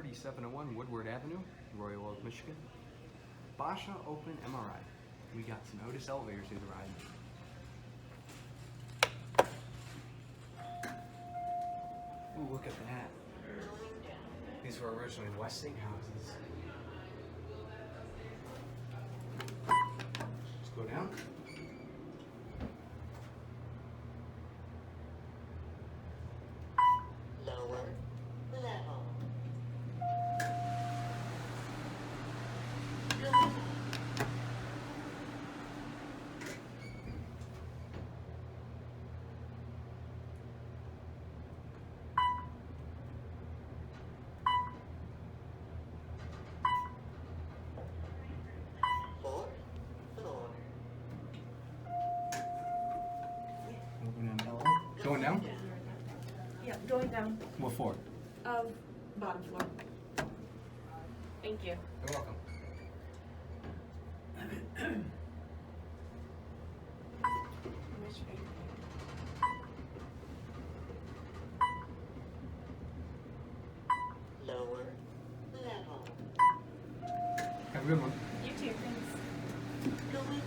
3701 Woodward Avenue, Royal Oak, Michigan. Basha Open MRI. We got some Otis elevators here to ride. Ooh, look at that. These were originally Westinghouses. Let's go down. Lower level. Fourth floor. Open and L. Going down? Yeah, going down. What for? Bottom floor. Thank you. You're welcome. Lower level. Have a good one. You too, thanks. Going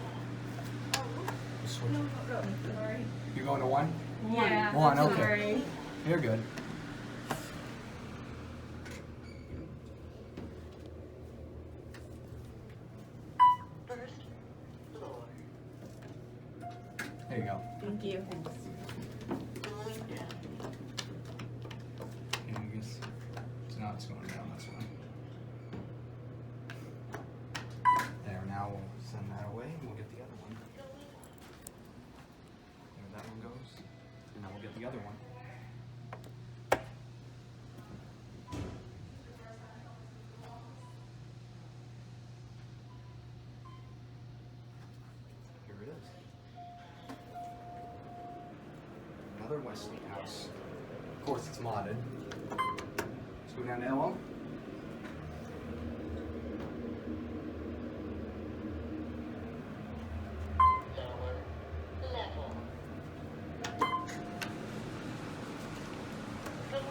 Switch. No, sorry. You're going to one? Yeah, One, I'm okay. sorry. You're good. first floor. There you go. Thank you. Going down. And I guess it's not it's going down this one. There, now we'll send that away and we'll get the other one. There that one goes. And now we'll get the other one. Here it is. Another Westinghouse. Of course it's modded. Let's go down to LO. Lower level. Going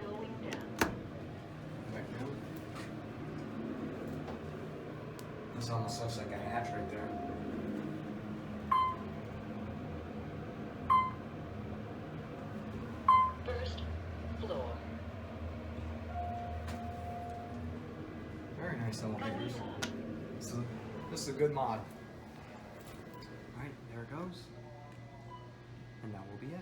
Going down. Back down. This almost looks like a hatch right there. First floor. Very nice elevators. So this is a good mod. Alright, there it goes. And that will be it.